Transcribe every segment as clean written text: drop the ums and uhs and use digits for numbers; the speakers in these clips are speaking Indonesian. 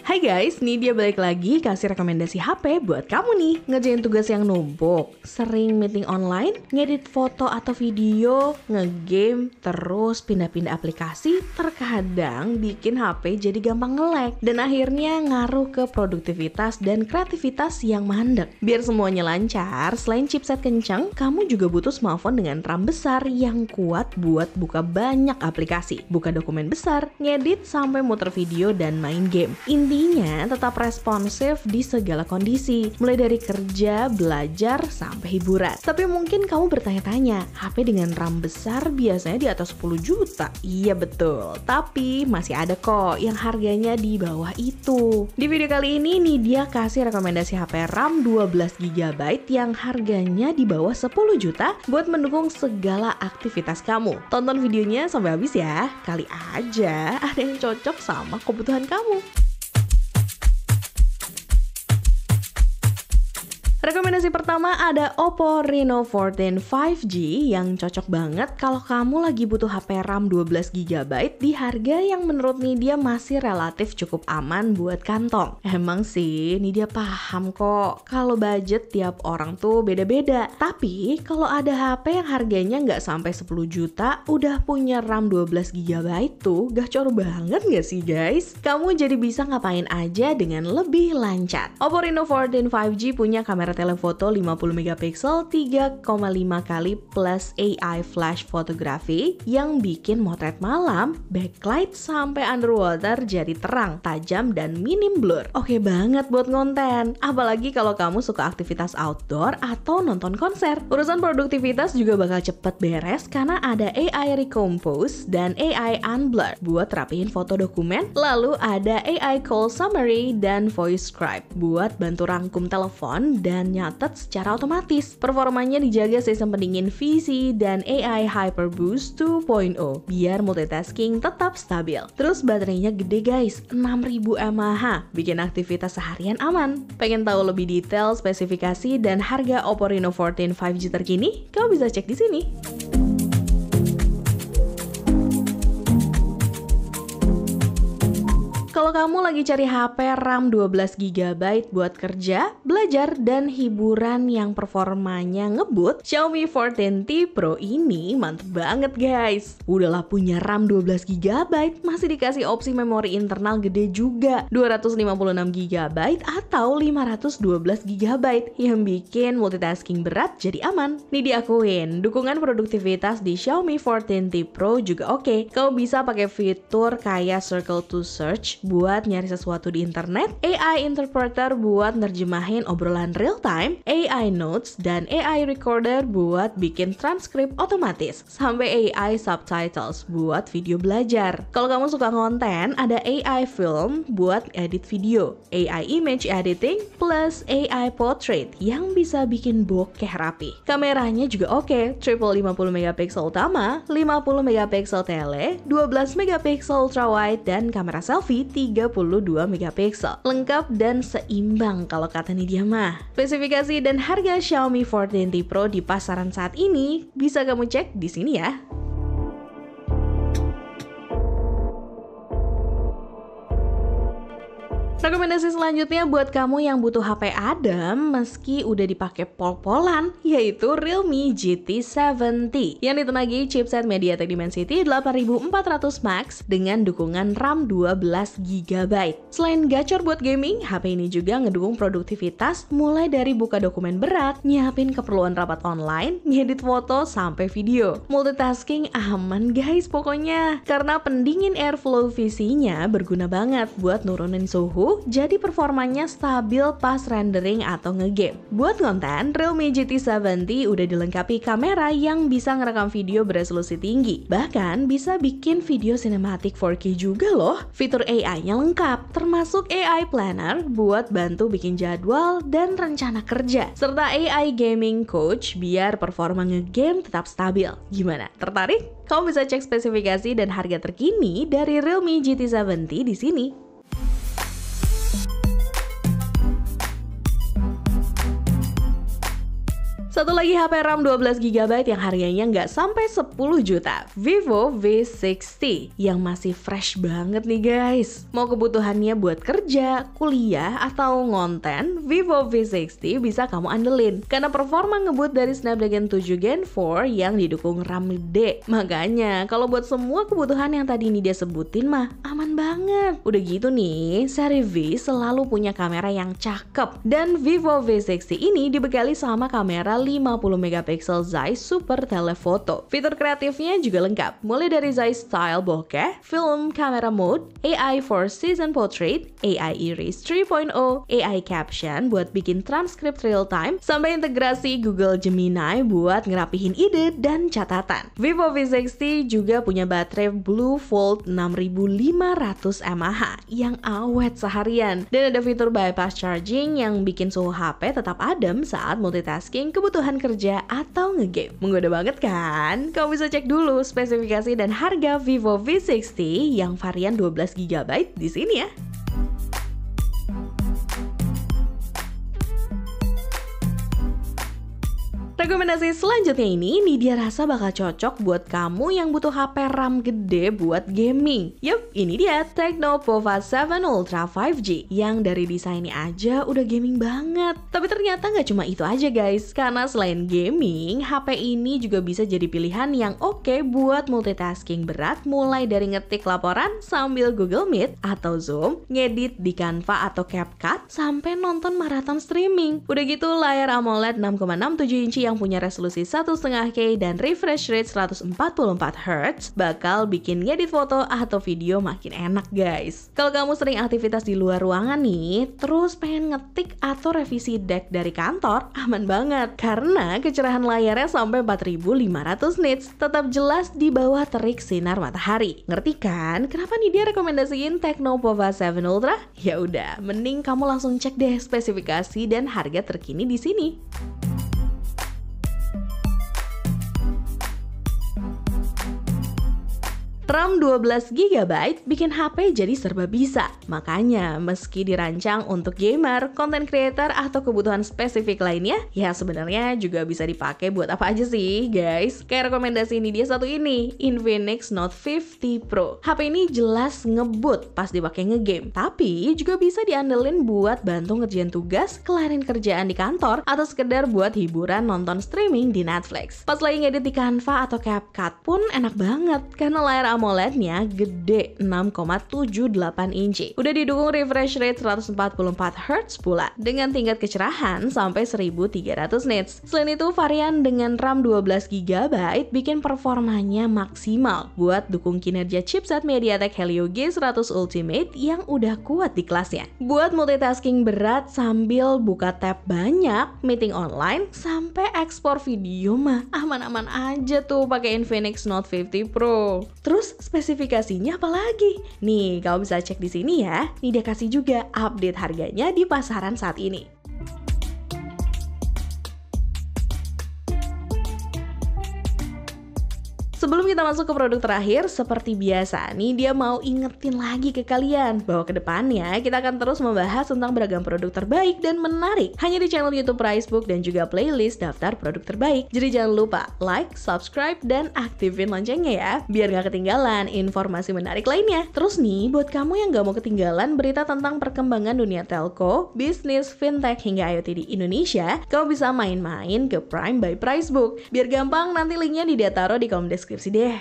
Hai guys, nih dia balik lagi kasih rekomendasi HP buat kamu nih. Ngerjain tugas yang numpuk, sering meeting online, ngedit foto atau video, ngegame, terus pindah-pindah aplikasi, terkadang bikin HP jadi gampang nge-lag dan akhirnya ngaruh ke produktivitas dan kreativitas yang mandek. Biar semuanya lancar, selain chipset kencang, kamu juga butuh smartphone dengan RAM besar yang kuat buat buka banyak aplikasi, buka dokumen besar, ngedit sampai muter video dan main game. Intinya tetap responsif di segala kondisi, mulai dari kerja, belajar, sampai hiburan. Tapi mungkin kamu bertanya-tanya, HP dengan RAM besar biasanya di atas 10 juta. Iya betul, tapi masih ada kok yang harganya di bawah itu. Di video kali ini Nidia kasih rekomendasi HP RAM 12GB yang harganya di bawah 10 juta buat mendukung segala aktivitas kamu. Tonton videonya sampai habis ya, kali aja ada yang cocok sama kebutuhan kamu. Rekomendasi pertama ada Oppo Reno 14 5G yang cocok banget kalau kamu lagi butuh HP RAM 12GB di harga yang menurut Nidia masih relatif cukup aman buat kantong. Emang sih Nidia paham kok kalau budget tiap orang tuh beda-beda. Tapi kalau ada HP yang harganya nggak sampai 10 juta udah punya RAM 12GB tuh gacor banget nggak sih guys? Kamu jadi bisa ngapain aja dengan lebih lancar. Oppo Reno 14 5G punya kamera telefoto 50MP 3,5 kali plus AI flash fotografi yang bikin motret malam, backlight sampai underwater jadi terang, tajam dan minim blur. Oke banget buat konten, apalagi kalau kamu suka aktivitas outdoor atau nonton konser. Urusan produktivitas juga bakal cepet beres karena ada AI Recompose dan AI Unblur buat rapihin foto dokumen, lalu ada AI Call Summary dan Voice Scribe buat bantu rangkum telepon dan nyatet secara otomatis. Performanya dijaga sistem pendingin VC dan AI Hyper Boost 2.0 biar multitasking tetap stabil. Terus baterainya gede guys, 6000 mAh, bikin aktivitas seharian aman. Pengen tahu lebih detail spesifikasi dan harga Oppo Reno 14 5G terkini? Kamu bisa cek di sini. Kalau kamu lagi cari HP RAM 12GB buat kerja, belajar, dan hiburan yang performanya ngebut, Xiaomi 14T Pro ini mantep banget guys. Udahlah punya RAM 12GB, masih dikasih opsi memori internal gede juga, 256GB atau 512GB yang bikin multitasking berat jadi aman. Nih diakuin, dukungan produktivitas di Xiaomi 14T Pro juga oke. Kamu bisa pakai fitur kayak Circle to Search buat nyari sesuatu di internet, AI Interpreter buat nerjemahin obrolan real time, AI Notes dan AI Recorder buat bikin transkrip otomatis, sampai AI Subtitles buat video belajar. Kalau kamu suka konten, ada AI Film buat edit video, AI Image Editing plus AI Portrait yang bisa bikin bokeh rapi. Kameranya juga oke, triple 50MP utama, 50MP tele, 12MP ultrawide dan kamera selfie 32MP. Lengkap dan seimbang kalau kata Nidia mah. Spesifikasi dan harga Xiaomi 14T Pro di pasaran saat ini bisa kamu cek di sini ya. Rekomendasi selanjutnya buat kamu yang butuh HP adem meski udah dipakai pol-polan, yaitu Realme GT 70 yang ditenagi chipset MediaTek Dimensity 8400 Max dengan dukungan RAM 12GB. Selain gacor buat gaming, HP ini juga ngedukung produktivitas mulai dari buka dokumen berat, nyiapin keperluan rapat online, ngedit foto sampai video. Multitasking aman guys pokoknya, karena pendingin airflow VC-nya berguna banget buat nurunin suhu, jadi performanya stabil pas rendering atau ngegame. Buat konten, Realme GT 70 udah dilengkapi kamera yang bisa ngerekam video beresolusi tinggi. Bahkan bisa bikin video sinematik 4K juga loh. Fitur AI-nya lengkap, termasuk AI Planner buat bantu bikin jadwal dan rencana kerja, serta AI Gaming Coach biar performa ngegame tetap stabil. Gimana? Tertarik? Kamu bisa cek spesifikasi dan harga terkini dari Realme GT 70 di sini. Satu lagi HP RAM 12GB yang harganya nggak sampai 10 juta, Vivo V60 yang masih fresh banget nih guys. Mau kebutuhannya buat kerja, kuliah, atau ngonten, Vivo V60 bisa kamu andelin karena performa ngebut dari Snapdragon 7 Gen 4 yang didukung RAM gede. Makanya kalau buat semua kebutuhan yang tadi ini dia sebutin mah aman banget. Udah gitu nih, seri V selalu punya kamera yang cakep dan Vivo V60 ini dibekali sama kamera 50MP Zeiss Super Telephoto. Fitur kreatifnya juga lengkap, mulai dari Zeiss Style Bokeh, Film Camera Mode, AI for Season Portrait, AI Iris 3.0, AI Caption buat bikin transkrip real time, sampai integrasi Google Gemini buat ngerapihin ide dan catatan. Vivo V60 juga punya baterai BlueVolt 6500 mAh yang awet seharian, dan ada fitur bypass charging yang bikin suhu HP tetap adem saat multitasking, kebutuhan kerja, atau ngegame. Menggoda banget kan? Kamu bisa cek dulu spesifikasi dan harga Vivo V60 yang varian 12GB di sini ya. Rekomendasi selanjutnya ini dia rasa bakal cocok buat kamu yang butuh HP RAM gede buat gaming. Yup, ini dia Tecno Pova 7 Ultra 5G yang dari desainnya aja udah gaming banget. Tapi ternyata nggak cuma itu aja guys, karena selain gaming, HP ini juga bisa jadi pilihan yang oke buat multitasking berat, mulai dari ngetik laporan sambil Google Meet atau Zoom, ngedit di Canva atau CapCut, sampai nonton maraton streaming. Udah gitu layar AMOLED 6,67 inci yang punya resolusi 1,5K dan refresh rate 144Hz bakal bikin ngedit foto atau video makin enak guys. Kalau kamu sering aktivitas di luar ruangan nih, terus pengen ngetik atau revisi deck dari kantor, aman banget karena kecerahan layarnya sampai 4500 nits, tetap jelas di bawah terik sinar matahari. Ngerti kan kenapa nih dia rekomendasiin Tecno Pova 7 Ultra? Ya udah, mending kamu langsung cek deh spesifikasi dan harga terkini di sini. RAM 12GB bikin HP jadi serba bisa. Makanya meski dirancang untuk gamer, content creator, atau kebutuhan spesifik lainnya, ya sebenarnya juga bisa dipakai buat apa aja sih guys. Kayak rekomendasi ini dia satu ini, Infinix Note 50 Pro. HP ini jelas ngebut pas dipakai ngegame, tapi juga bisa diandelin buat bantu ngerjain tugas, kelarin kerjaan di kantor, atau sekedar buat hiburan nonton streaming di Netflix. Pas lagi ngedit di Canva atau CapCut pun enak banget karena layar AMOLED-nya gede 6,78 inci. Udah didukung refresh rate 144Hz pula dengan tingkat kecerahan sampai 1300 nits. Selain itu, varian dengan RAM 12GB bikin performanya maksimal buat dukung kinerja chipset MediaTek Helio G100 Ultimate yang udah kuat di kelasnya. Buat multitasking berat sambil buka tab banyak, meeting online, sampai ekspor video mah aman-aman aja tuh pakai Infinix Note 50 Pro. Terus spesifikasinya apa lagi? Nih, kamu bisa cek di sini ya. Nih dia kasih juga update harganya di pasaran saat ini. Sebelum kita masuk ke produk terakhir, seperti biasa nih dia mau ingetin lagi ke kalian bahwa kedepannya kita akan terus membahas tentang beragam produk terbaik dan menarik hanya di channel YouTube Pricebook dan juga playlist daftar produk terbaik. Jadi jangan lupa like, subscribe, dan aktifin loncengnya ya, biar gak ketinggalan informasi menarik lainnya. Terus nih, buat kamu yang gak mau ketinggalan berita tentang perkembangan dunia telco, bisnis, fintech, hingga IoT di Indonesia, kamu bisa main-main ke Prime by Pricebook. Biar gampang, nanti linknya ditaruh di kolom deskripsi deh.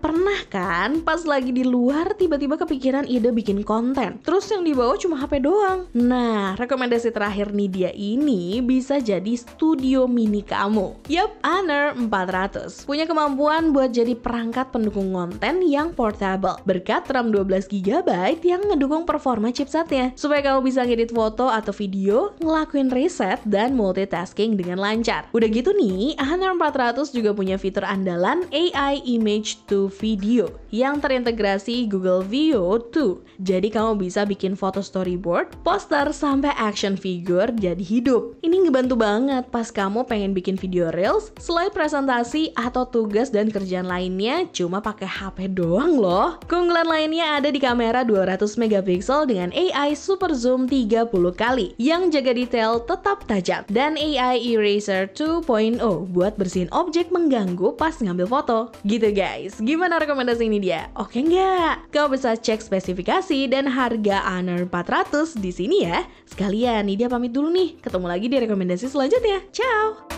Pernah kan pas lagi di luar tiba-tiba kepikiran ide bikin konten, terus yang dibawa cuma HP doang? Nah, rekomendasi terakhir nih dia ini bisa jadi studio mini kamu. Yup, Honor 400 punya kemampuan buat jadi perangkat pendukung konten yang portable berkat RAM 12GB yang ngedukung performa chipsetnya supaya kamu bisa ngedit foto atau video, ngelakuin riset, dan multitasking dengan lancar. Udah gitu nih, Honor 400 juga punya fitur andalan AI Image to Video View yang terintegrasi Google Veo 2. Jadi kamu bisa bikin foto storyboard, poster, sampai action figure jadi hidup. Ini ngebantu banget pas kamu pengen bikin video reels, slide presentasi, atau tugas dan kerjaan lainnya cuma pakai HP doang loh. Keunggulan lainnya ada di kamera 200 megapiksel dengan AI Super Zoom 30 kali yang jaga detail tetap tajam, dan AI Eraser 2.0 buat bersihin objek mengganggu pas ngambil foto. Gitu guys, gimana rekomendasi ini dia? Oke nggak? Kau bisa cek spesifikasi dan harga Honor 400 di sini ya. Sekalian, Nidia pamit dulu nih. Ketemu lagi di rekomendasi selanjutnya. Ciao!